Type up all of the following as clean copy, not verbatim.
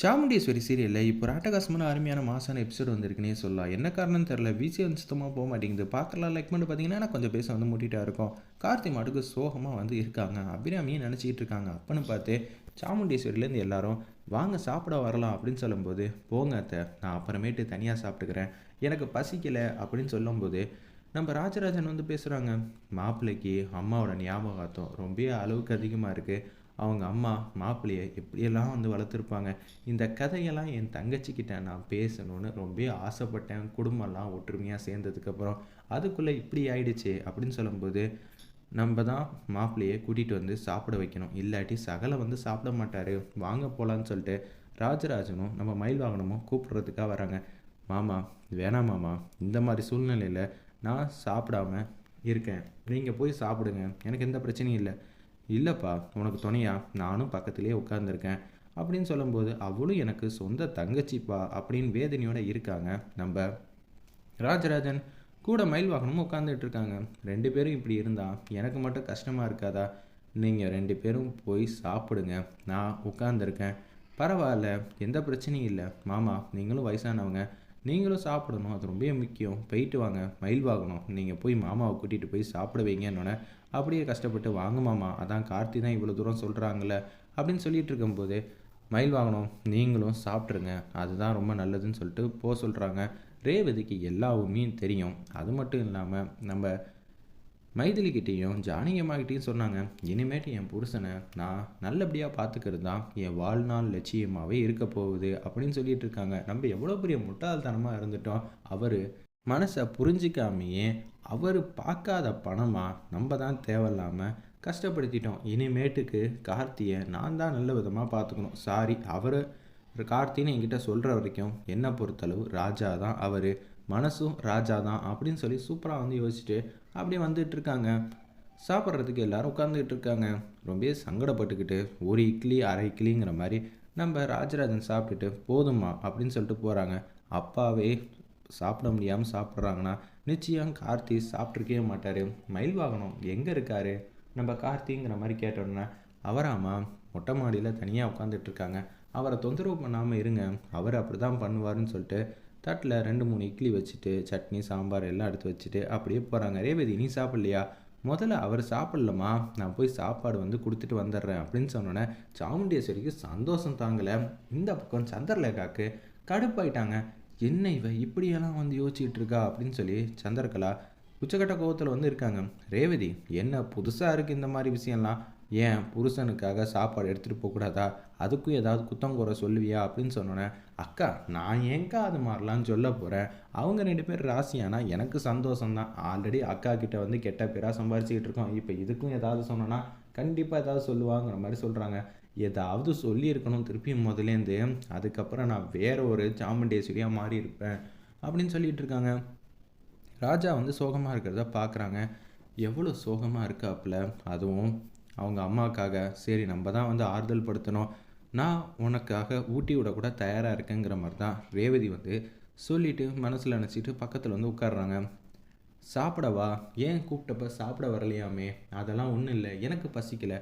சாமுண்டீஸ்வரி சீரியலில் இப்போ ஒரு அட்டகாசமான அருமையான மாசான எபிசோடு வந்திருக்குன்னே சொல்லலாம். என்ன காரணம்னு தெரில, விஜய் வந்து சுத்தமாக போக மாட்டேங்குது. பார்க்கலாம் லைக் பண்ணிட்டு பார்த்தீங்கன்னா நான் கொஞ்சம் பேச வந்து மூட்டிகிட்டா இருக்கும். கார்த்தி மாட்டுக்கு சோகமாக வந்து இருக்காங்க. அபிராமியும் நினச்சிக்கிட்டு இருக்காங்க. அப்பன்னு பார்த்து சாமுண்டீஸ்வரிலேருந்து எல்லாரும் வாங்க சாப்பிட வரலாம் அப்படின்னு சொல்லும்போது, போங்க அத்தை, நான் அப்புறமேட்டு தனியாக சாப்பிட்டுக்கிறேன், எனக்கு பசிக்கலை அப்படின்னு சொல்லும்போது நம்ம ராஜராஜன் வந்து பேசுகிறாங்க. மாப்பிள்ளைக்கு அம்மாவோட ஞாபகார்த்தம் ரொம்ப அளவுக்கு அதிகமாக இருக்குது. அவங்க அம்மா மாப்பிள்ளையை எப்படியெல்லாம் வந்து வளர்த்துருப்பாங்க. இந்த கதையெல்லாம் என் தங்கச்சிக்கிட்ட நான் பேசணும்னு ரொம்ப ஆசைப்பட்டேன். குடும்பம்லாம் ஒற்றுமையாக சேர்ந்ததுக்கப்புறம் அதுக்குள்ளே இப்படி ஆயிடுச்சு அப்படின்னு சொல்லும்போது, நம்ம தான் மாப்பிள்ளையை கூட்டிகிட்டு வந்து சாப்பிட வைக்கணும். இல்லாட்டி சகலை வந்து சாப்பிட மாட்டார். வாங்க போகலான்னு சொல்லிட்டு ராஜராஜனும் நம்ம மயில் வாகனமும் கூப்பிட்றதுக்காக வராங்க. மாமா, வேணாம் மாமா, இந்த மாதிரி சூழ்நிலையில் நான் சாப்பிடாம இருக்கேன். நீங்கள் போய் சாப்பிடுங்க, எனக்கு எந்த பிரச்சனையும் இல்லை. இல்லைப்பா, உனக்கு துணையா நானும் பக்கத்துலேயே உட்காந்துருக்கேன் அப்படின்னு சொல்லும்போது, அவளும் எனக்கு சொந்த தங்கச்சிப்பா அப்படின்னு வேதனையோடு இருக்காங்க நம்ம ராஜராஜன். கூட மயில் வாகனமும் உட்காந்துட்டு இருக்காங்க. 2 பேரும் இப்படி இருந்தால் எனக்கு மட்டும் கஷ்டமாக இருக்காதா? நீங்கள் 2 பேரும் போய் சாப்பிடுங்க, நான் உட்காந்துருக்கேன். பரவாயில்ல, எந்த பிரச்சனையும் இல்லை மாமா, நீங்களும் வயசானவங்க, நீங்களும் சாப்பிடணும், அது ரொம்ப முக்கியம். போயிட்டு வாங்க, மயில் வாகனம் நீங்கள் போய் மாமாவை கூட்டிகிட்டு போய் சாப்பிட வைங்கன்னொன்னே அப்படியே கஷ்டப்பட்டு வாங்க மாமா, அதான் கார்த்தி தான் இவ்வளோ தூரம் சொல்கிறாங்கள அப்படின்னு சொல்லிட்டு இருக்கும்போது, மயில் வாகனம் நீங்களும் சாப்பிட்ருங்க, அதுதான் ரொம்ப நல்லதுன்னு சொல்லிட்டு போக சொல்கிறாங்க. ரேவதிக்கு எல்லா உண்மையும் தெரியும். அது மட்டும் இல்லாமல் நம்ம மைதிலிக்கிட்டேயும் ஜானகி அம்மாக்கிட்டேயும் சொன்னாங்க, இனிமேட்டு என் புருஷனை நான் நல்லபடியாக பார்த்துக்கிறது தான் என் வாழ்நாள் லட்சியமாகவே இருக்க போகுது அப்படின்னு சொல்லிட்டு இருக்காங்க. நம்ம எவ்வளோ பெரிய முட்டாள்தனமாக இருந்துட்டோம். அவர் மனசை புரிஞ்சிக்காமையே அவர் பார்க்காத பணமாக நம்ம தான் தேவையில்லாமல் கஷ்டப்படுத்திட்டோம். இனிமேட்டுக்கு கார்த்தியை நான் தான் நல்ல விதமாக பார்த்துக்கணும். சாரி, அவர் கார்த்தின்னு என்கிட்ட சொல்கிற வரைக்கும் என்னை பொறுத்தளவு ராஜா தான் அவர், மனசும் ராஜா தான் அப்படின்னு சொல்லி சூப்பராக வந்து யோசிச்சுட்டு அப்படியே வந்துட்டுருக்காங்க. சாப்பிட்றதுக்கு எல்லோரும் உட்காந்துக்கிட்டு இருக்காங்க. ரொம்ப சங்கடப்பட்டுக்கிட்டு ஒரு இட்லி அரை இட்லிங்கிற மாதிரி நம்ம ராஜராஜன் சாப்பிட்டுட்டு போதுமா அப்படின்னு சொல்லிட்டு போகிறாங்க. அப்பாவே சாப்பிட முடியாமல் சாப்பிட்றாங்கன்னா நிச்சயம் கார்த்தி சாப்பிட்ருக்கவே மாட்டார். மயில் வாகனம் எங்கே இருக்கார் நம்ம கார்த்திங்கிற மாதிரி கேட்டோன்னே, அவராமா மொட்டை மாடியில் தனியாக உட்காந்துட்ருக்காங்க, அவரை தொந்தரவு பண்ணாமல் இருங்க, அவர் அப்படி தான் பண்ணுவார்னு சொல்லிட்டு தட்டில் 2 3 இட்லி வச்சுட்டு சட்னி சாம்பார் எல்லாம் எடுத்து வச்சுட்டு அப்படியே போகிறாங்க. ரேவதி, நீ சாப்பிட்லையா? முதல்ல அவர் சாப்பிட்லம்மா, நான் போய் சாப்பாடு வந்து கொடுத்துட்டு வந்துடுறேன் அப்படின்னு சொன்னோன்னே சாமுண்டேஸ்வரிக்கு சந்தோஷம் தாங்கலை. இந்த பக்கம் சந்திரலேகாவுக்கு கடுப்பாயிட்டாங்க. என்ன இவ இப்படியெல்லாம் வந்து யோசிச்சுட்டு இருக்கா அப்படின்னு சொல்லி சந்திரகலா உச்சக்கட்ட கோவத்தில் வந்து இருக்காங்க. ரேவதி, என்ன புதுசாக இருக்குது இந்த மாதிரி விஷயம்லாம்? ஏன் புருஷனுக்காக சாப்பாடு எடுத்துகிட்டு போகக்கூடாதா? அதுக்கும் ஏதாவது குத்தங்குறை சொல்லுவியா அப்படின்னு சொன்னோன்னே, அக்கா நான் ஏங்க்கா அது மாதிரிலாம் சொல்ல போகிறேன், அவங்க 2 பேர் ராசியானா எனக்கு சந்தோஷம்தான். ஆல்ரெடி அக்கா கிட்ட வந்து கெட்ட பேராக சம்பாரிச்சிக்கிட்டு இருக்கோம், இப்போ இதுக்கும் ஏதாவது சொன்னோன்னா கண்டிப்பாக ஏதாவது சொல்லுவாங்கிற மாதிரி சொல்கிறாங்க. ஏதாவது சொல்லியிருக்கணும் திருப்பியும் முதலேருந்து, அதுக்கப்புறம் நான் வேற ஒரு சாமுண்டேஸ்வரியாக மாறி இருப்பேன் அப்படின்னு சொல்லிட்டு இருக்காங்க. ராஜா வந்து சோகமாக இருக்கிறத பார்க்குறாங்க. எவ்வளோ சோகமாக இருக்காப்புல, அதுவும் அவங்க அம்மாவுக்காக. சரி, நம்ம தான் வந்து ஆறுதல் படுத்தணும், நான் உனக்காக ஊட்டி விட கூட தயாராக இருக்கேங்கிற மாதிரி தான் ரேவதி வந்து சொல்லிவிட்டு மனசில் நினச்சிட்டு பக்கத்தில் வந்து உட்காடுறாங்க. சாப்பிடவா? ஏன் கூப்பிட்டப்ப சாப்பிட வரலையாமே? அதெல்லாம் ஒன்றும் இல்லை, எனக்கு பசிக்கலை.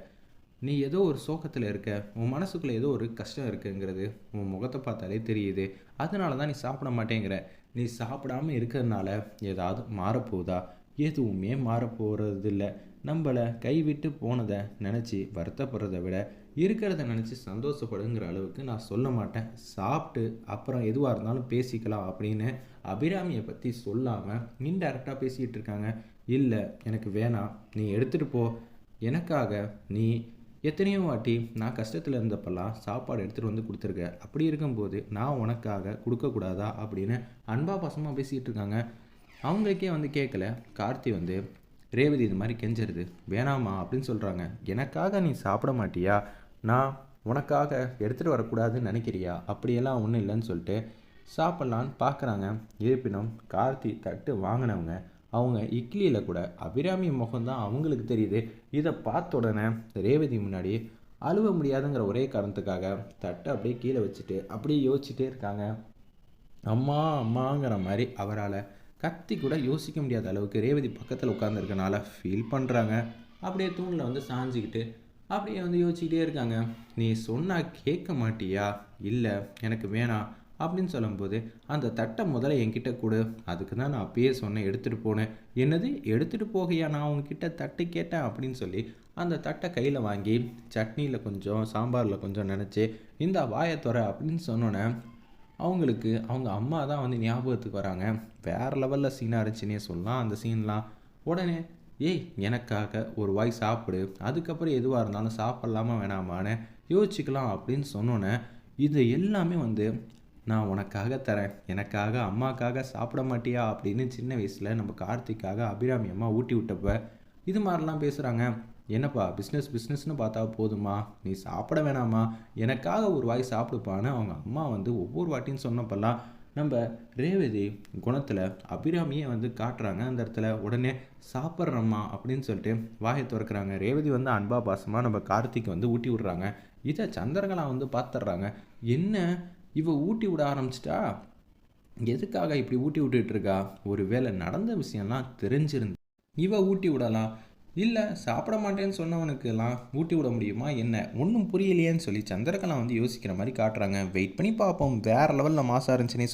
நீ ஏதோ ஒரு சோகத்தில் இருக்க, உன் மனசுக்குள்ளே ஏதோ ஒரு கஷ்டம் இருக்குங்கிறது உன் முகத்தை பார்த்தாலே தெரியுது, அதனால தான் நீ சாப்பிட மாட்டேங்கிற. நீ சாப்பிடாமல் இருக்கிறதுனால ஏதாவது மாறப்போகுதா? எதுவுமே மாறப்போகிறது இல்லை. நம்மளை கைவிட்டு போனதை நினச்சி வருத்தப்படுறதை விட இருக்கிறத நினச்சி சந்தோஷப்படுங்கிற அளவுக்கு நான் சொல்ல மாட்டேன். சாப்பிட்டு அப்புறம் எதுவாக இருந்தாலும் பேசிக்கலாம் அப்படின்னு அபிராமியை பற்றி சொல்லாமல் இன்டெரக்டாக பேசிக்கிட்டு இருக்காங்க. இல்லை, எனக்கு வேணாம், நீ எடுத்துகிட்டு போ. எனக்காக நீ எத்தனையோ வாட்டி நான் கஷ்டத்தில் இருந்தப்பெல்லாம் சாப்பாடு எடுத்துகிட்டு வந்து கொடுத்துருக்க. அப்படி இருக்கும்போது நான் உனக்காக கொடுக்கக்கூடாதா அப்படின்னு அன்பா பாசமாக பேசிகிட்டு இருக்காங்க. அவங்களுக்கே வந்து கேட்கல. கார்த்தி வந்து ரேவதி இது மாதிரி கெஞ்சிருது, வேணாமா அப்படின்னு சொல்கிறாங்க. எனக்காக நீ சாப்பிட மாட்டியா? நான் உனக்காக எடுத்துகிட்டு வரக்கூடாதுன்னு நினைக்கிறியா? அப்படியெல்லாம் ஒன்றும் இல்லைன்னு சொல்லிட்டு சாப்பிட்லான்னு பார்க்குறாங்க. இருப்பினும் கார்த்தி தட்டு வாங்கினவங்க அவங்க இட்லியில் கூட அபிராமி முகம்தான் அவங்களுக்கு தெரியுது. இதை பார்த்த உடனே ரேவதி முன்னாடி அழுவ முடியாதுங்கிற ஒரே காரணத்துக்காக தட்டை அப்படியே கீழே வச்சுட்டு அப்படியே யோசிச்சுட்டே இருக்காங்க. அம்மா அம்மாங்கிற மாதிரி அவரால் கத்தி கூட யோசிக்க முடியாத அளவுக்கு ரேவதி பக்கத்தில் உட்காந்துருக்கனால ஃபீல் பண்ணுறாங்க. அப்படியே தூணில் வந்து சாஞ்சிக்கிட்டு அப்படியே வந்து யோசிச்சுக்கிட்டே இருக்காங்க. "நீ சொன்னா கேட்க மாட்டியா? இல்ல எனக்கு வேணாம்." அப்படின்னு சொல்லும்போது, "அந்த தட்ட முதல்ல என்கிட்ட குடு. அதுக்கு தான் நான் அப்பயே சொன்னேன் எடுத்துட்டு போன்னு." "என்னது? எடுத்துட்டு போகயா நான் உன்கிட்ட தட்டு கேட்டேன்?" அப்படின்னு சொல்லி, அந்த தட்ட கையில வாங்கி, சட்னியில கொஞ்சம், சாம்பார்ல கொஞ்சம் நனைச்சு, "இந்தா வாய தொற" அப்படின்னு சொன்னோனே, அவங்களுக்கு அவங்க அம்மா தான் வந்து ஞாபகத்துக்கு வராங்க. வேற லெவல்ல சீனா இருந்துச்சுன்னே சொல்லலாம் அந்த சீன்லாம். உடனே, "ஏய் எனக்காக ஒரு வாய் சாப்பிடு. அதுக்கப்புறம் எதுவா இருந்தாலும் சாப்பிடலாமா வேணாமான்னு யோசிச்சுக்கலாம்." அப்படின்னு சொன்னோனே, இது எல்லாமே வந்து, "நான் உனக்காக தரேன். எனக்காக, அம்மாக்காக சாப்பிட மாட்டியா?" அப்படின்னு சின்ன வயசுல நம்ம கார்த்திக்காக அபிராமி அம்மா ஊட்டி விட்டப்ப, இது மாரிலாம் பேசுறாங்க. "என்னப்பா பிஸ்னஸ் பிஸ்னஸ்ன்னு பார்த்தா போதுமா? நீ சாப்பிட வேணாமா? எனக்காக ஒரு வாய் சாப்பிடுப்பான்னு." அவங்க அம்மா வந்து ஒவ்வொரு வாட்டியும் சொன்னப்பல்லாம், நம்ப ரேவதி குணத்தில அபிராமியே வந்து காட்டுறாங்க அந்த இடத்துல. உடனே "சாப்பிட்றேம்மா" அப்படின்னு சொல்லிட்டு வாய தொறக்குறாங்க. ரேவதி வந்து அன்பா, பாசமா நம்ம கார்த்திக் வந்து ஊட்டி விடுறாங்க. இத சந்திரகலா வந்து பார்த்துடுறாங்க. "என்ன இவ ஊட்டி விட ஆரம்பிச்சுட்டா? எதுக்காக இப்படி ஊட்டி விட்டுட்டு இருக்கா? ஒருவேளை நடந்த விஷயம்லாம் தெரிஞ்சிருந்தா இவ ஊட்டி விடலாம். இல்ல சாப்பிட மாட்டேன்னு சொன்னவனுக்கெல்லாம் ஊட்டி விட முடியுமா என்ன? ஒண்ணும் புரியலையேன்னு சொல்லி சந்திரகலா வந்து யோசிக்கிற மாரி காட்டுறாங்க. வெயிட் பண்ணி பார்ப்போம். வேற லெவல்ல மாஸா இருந்துச்சுன்னே